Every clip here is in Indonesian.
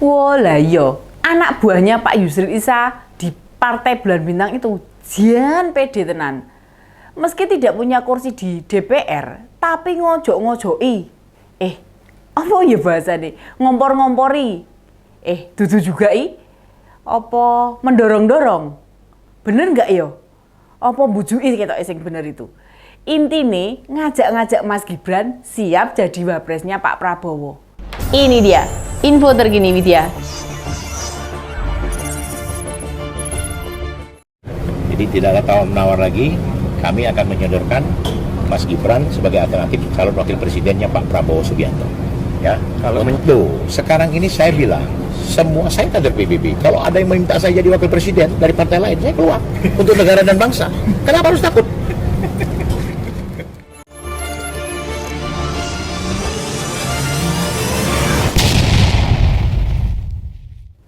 Wah lah iya, anak buahnya Pak Yusril Issa di Partai Bulan Bintang itu jan pede tenan. Meski tidak punya kursi di DPR, tapi ngojok-ngojoki. Apa ya bahasa nih? Ngompor-ngompori. Dudu juga apa mendorong-dorong? Bener nggak yo? Apa bujui ketok sing bener itu? Intine ngajak-ngajak Mas Gibran siap jadi wapresnya Pak Prabowo. Ini dia info terkini Widya. Jadi tidak ada tawar-menawar lagi, kami akan menyodorkan Mas Gibran sebagai alternatif calon wakil presidennya Pak Prabowo Subianto. Ya, kalau sekarang ini saya bilang, semua saya kader PBB. Kalau ada yang meminta saya jadi wakil presiden dari partai lain, saya keluar untuk negara dan bangsa. Kenapa harus takut?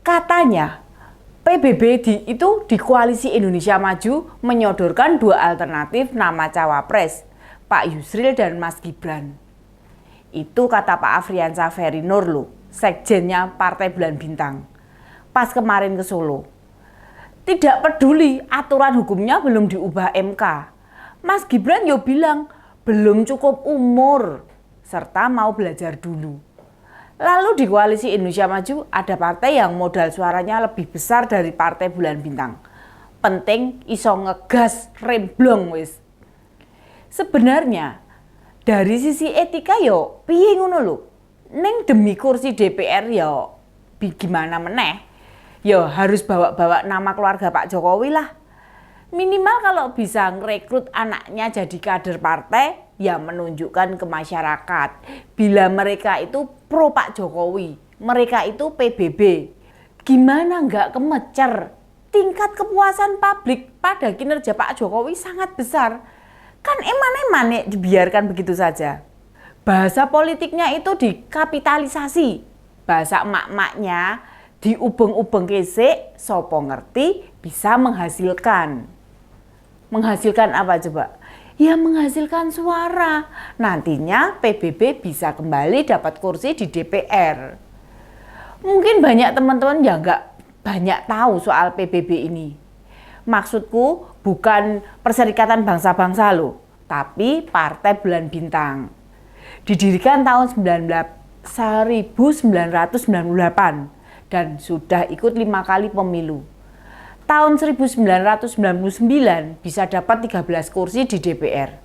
Katanya PBB itu di Koalisi Indonesia Maju menyodorkan dua alternatif nama cawapres, Pak Yusril dan Mas Gibran. Itu kata Pak Afriansyah Ferry Nur, sekjennya Partai Bulan Bintang, pas kemarin ke Solo. Tidak peduli aturan hukumnya belum diubah MK. Mas Gibran yo bilang belum cukup umur, serta mau belajar dulu. Lalu di Koalisi Indonesia Maju ada partai yang modal suaranya lebih besar dari Partai Bulan Bintang. Penting iso ngegas remblong wis. Sebenarnya dari sisi etika yo piye ngono lho. Ning demi kursi DPR yo gimana meneh. Yo harus bawa-bawa nama keluarga Pak Jokowi lah. Minimal kalau bisa ngerekrut anaknya jadi kader partai, ya menunjukkan ke masyarakat bila mereka itu pro Pak Jokowi, mereka itu PBB. Gimana nggak kemecer? Tingkat kepuasan publik pada kinerja Pak Jokowi sangat besar. Kan eman-eman dibiarkan begitu saja. Bahasa politiknya itu dikapitalisasi. Bahasa emak-emaknya diubeng-ubeng kesik, sopo ngerti bisa menghasilkan. Menghasilkan apa coba? Ya menghasilkan suara. Nantinya PBB bisa kembali dapat kursi di DPR. Mungkin banyak teman-teman yang nggak banyak tahu soal PBB ini. Maksudku bukan Perserikatan Bangsa-Bangsa loh, tapi Partai Bulan Bintang. Didirikan tahun 1998 dan sudah ikut 5 kali pemilu. Tahun 1999 bisa dapat 13 kursi di DPR.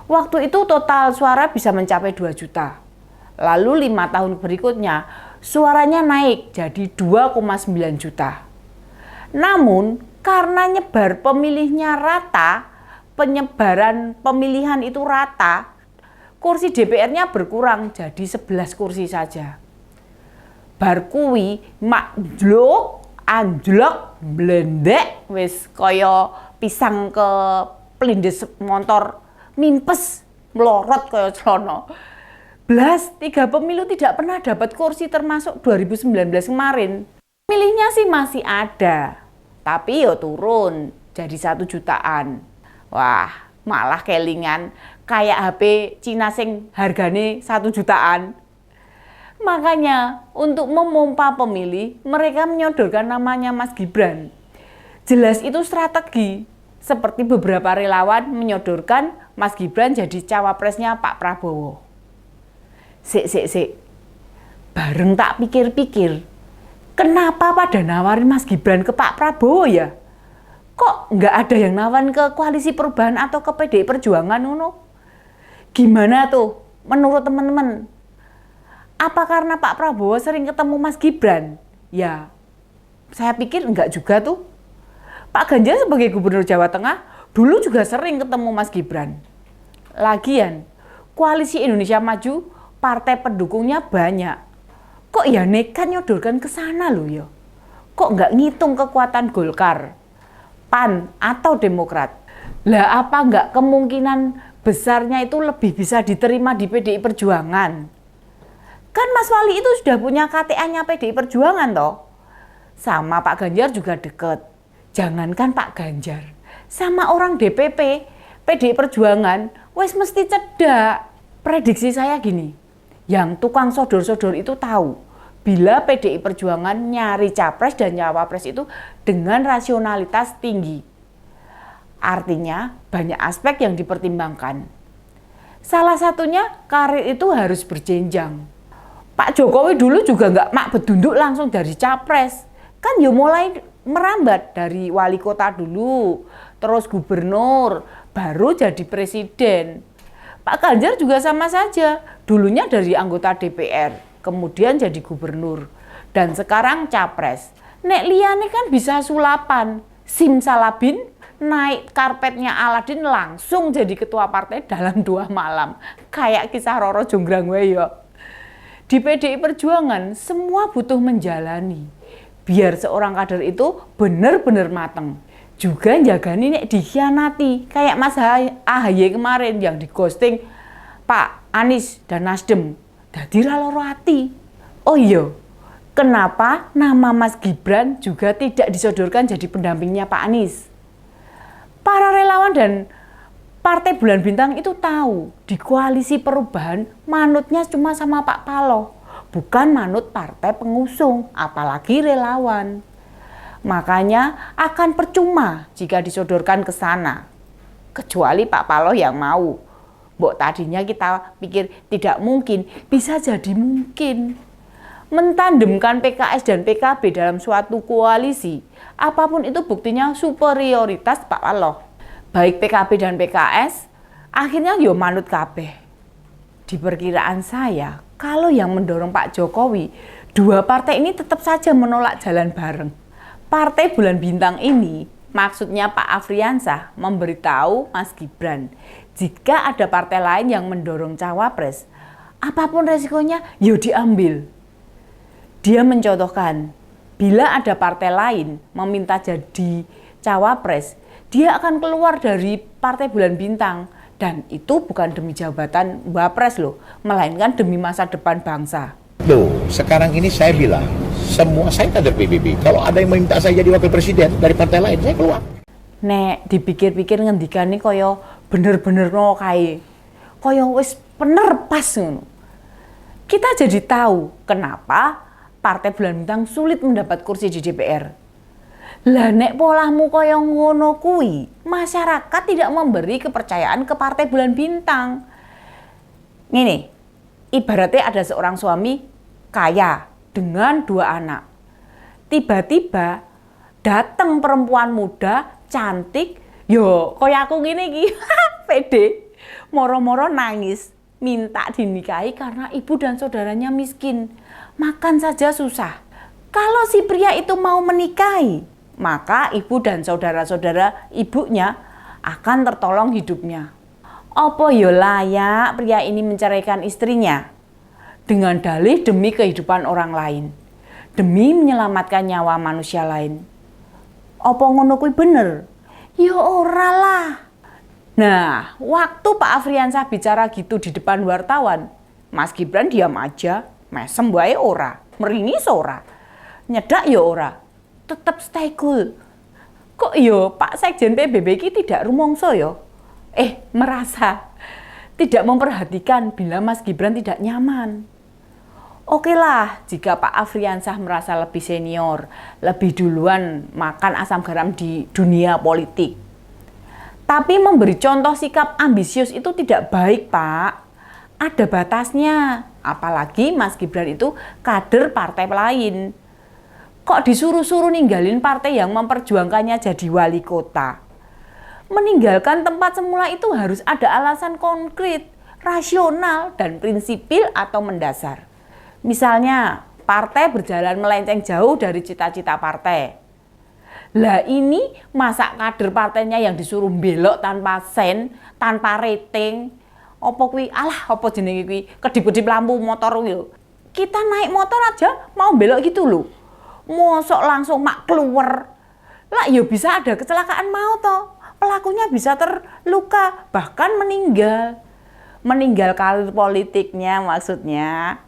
Waktu itu total suara bisa mencapai 2 juta. Lalu 5 tahun berikutnya suaranya naik jadi 2,9 juta. Namun karena nyebar pemilihnya rata, penyebaran pemilihan itu rata, kursi DPR-nya berkurang jadi 11 kursi saja. Bar kuwi anjlok blendek wis kaya pisang ke pelindes motor mimpes melorot kaya celana. 3 pemilu tidak pernah dapat kursi termasuk 2019 kemarin. Milihnya sih masih ada, tapi yo turun jadi 1 jutaan. Wah, malah kelingan kayak HP Cina sing hargane 1 jutaan. Makanya untuk memompa pemilih, mereka menyodorkan namanya Mas Gibran. Jelas itu strategi, seperti beberapa relawan menyodorkan Mas Gibran jadi cawapresnya Pak Prabowo. Sik. Bareng tak pikir-pikir, kenapa pada nawarin Mas Gibran ke Pak Prabowo ya? Kok nggak ada yang nawarin ke Koalisi Perubahan atau ke PDI Perjuangan ngono? Gimana tuh menurut teman-teman? Apa karena Pak Prabowo sering ketemu Mas Gibran? Ya, saya pikir enggak juga tuh. Pak Ganjar sebagai Gubernur Jawa Tengah dulu juga sering ketemu Mas Gibran. Lagian, Koalisi Indonesia Maju, partai pendukungnya banyak. Kok ya nekat nyodorkan ke sana loh ya? Kok enggak ngitung kekuatan Golkar, PAN, atau Demokrat? Lah apa enggak kemungkinan besarnya itu lebih bisa diterima di PDI Perjuangan? Kan Mas Wali itu sudah punya KTA-nya PDI Perjuangan toh. Sama Pak Ganjar juga deket. Jangankan Pak Ganjar, sama orang DPP, PDI Perjuangan, wes mesti cedak. Prediksi saya gini, yang tukang sodor-sodor itu tahu bila PDI Perjuangan nyari capres dan cawapres itu dengan rasionalitas tinggi. Artinya banyak aspek yang dipertimbangkan. Salah satunya karir itu harus berjenjang. Pak Jokowi dulu juga nggak mak bedunduk langsung dari capres. Kan ya mulai merambat dari wali kota dulu, terus gubernur, baru jadi presiden. Pak Ganjar juga sama saja, dulunya dari anggota DPR, kemudian jadi gubernur, dan sekarang capres. Nek liyane kan bisa sulapan, simsalabin naik karpetnya Aladin langsung jadi ketua partai dalam 2 malam. Kayak kisah Roro Jonggrang ya. Di PDI Perjuangan semua butuh menjalani. Biar seorang kader itu benar-benar mateng. Juga jagani nek dikhianati. Kayak Mas AHY kemarin yang digosting Pak Anies dan Nasdem. Dadi ra loro ati. Oh iya, kenapa nama Mas Gibran juga tidak disodorkan jadi pendampingnya Pak Anies? Para relawan dan Partai Bulan Bintang itu tahu di koalisi perubahan manutnya cuma sama Pak Paloh, bukan manut partai pengusung, apalagi relawan. Makanya akan percuma jika disodorkan ke sana, kecuali Pak Paloh yang mau. Mbok tadinya kita pikir tidak mungkin, bisa jadi mungkin. Mentandemkan PKS dan PKB dalam suatu koalisi, apapun itu buktinya superioritas Pak Paloh. Baik PKB dan PKS, akhirnya yo manut kabeh. Di perkiraan saya, kalau yang mendorong Pak Jokowi, 2 partai ini tetap saja menolak jalan bareng. Partai Bulan Bintang ini, maksudnya Pak Afriansah, memberitahu Mas Gibran, jika ada partai lain yang mendorong cawapres, apapun resikonya, yo diambil. Dia mencontohkan, bila ada partai lain meminta jadi cawapres, dia akan keluar dari Partai Bulan Bintang. Dan itu bukan demi jabatan wapres loh, melainkan demi masa depan bangsa. Loh, sekarang ini saya bilang, semua saya kader PBB. Kalau ada yang meminta saya jadi wakil presiden dari partai lain, saya keluar. Nek dipikir-pikir ngendikane kaya bener-bener no kae. Kaya wis bener pas ngono. Kita jadi tahu kenapa Partai Bulan Bintang sulit mendapat kursi di DPR. Lah nek polahmu kaya ngono kuwi, masyarakat tidak memberi kepercayaan ke Partai Bulan Bintang. Ngene, ibaratnya ada seorang suami kaya dengan 2 anak. Tiba-tiba datang perempuan muda, cantik, yo kaya aku ngene iki, pede, moro-moro nangis, minta dinikahi karena ibu dan saudaranya miskin. Makan saja susah. Kalau si pria itu mau menikahi, maka ibu dan saudara-saudara ibunya akan tertolong hidupnya. Apa yo layak pria ini menceraikan istrinya dengan dalih demi kehidupan orang lain, demi menyelamatkan nyawa manusia lain? Apa ngono kuwi bener? Ya ora lah. Nah, waktu Pak Afriansah bicara gitu di depan wartawan, Mas Gibran diam aja, mesem wae ora, meringis ora, nyedak ya ora. Tetap stay cool. Kok yo Pak Sekjen PBB ini tidak rumongso yo? Merasa tidak memperhatikan bila Mas Gibran tidak nyaman. Oke lah, jika Pak Afriansah merasa lebih senior, lebih duluan makan asam garam di dunia politik. Tapi memberi contoh sikap ambisius itu tidak baik, Pak. Ada batasnya, apalagi Mas Gibran itu kader partai lain. Kok disuruh-suruh ninggalin partai yang memperjuangkannya jadi wali kota? Meninggalkan tempat semula itu harus ada alasan konkret, rasional, dan prinsipil atau mendasar. Misalnya, partai berjalan melenceng jauh dari cita-cita partai. Lah ini masa kader partainya yang disuruh belok tanpa sen, tanpa rating? Apa kuwi, apa jenenge kuwi, kedip-kedip lampu motor kuwi. Kita naik motor aja mau belok gitu loh. Mosok langsung mak keluar. Lah ya bisa ada kecelakaan maut toh. Pelakunya bisa terluka, bahkan meninggal. Meninggal karir politiknya maksudnya.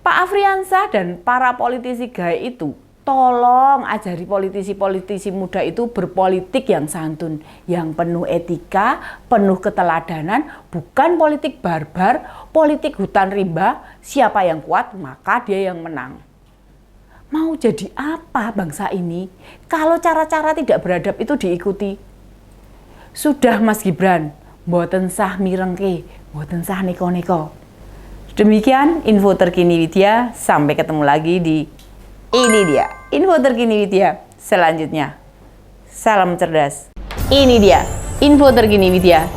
Pak Afriansah dan para politisi gaya itu Tolong ajari politisi-politisi muda itu berpolitik yang santun, yang penuh etika, penuh keteladanan, bukan politik barbar, politik hutan rimba, siapa yang kuat maka dia yang menang. Mau jadi apa bangsa ini kalau cara-cara tidak beradab itu diikuti? Sudah Mas Gibran, mboten sah mirengke, mboten sah neko-neko. Demikian info terkini Widya, sampai ketemu lagi di Ini Dia info terkini Widya selanjutnya. Salam cerdas. Ini dia info terkini Widya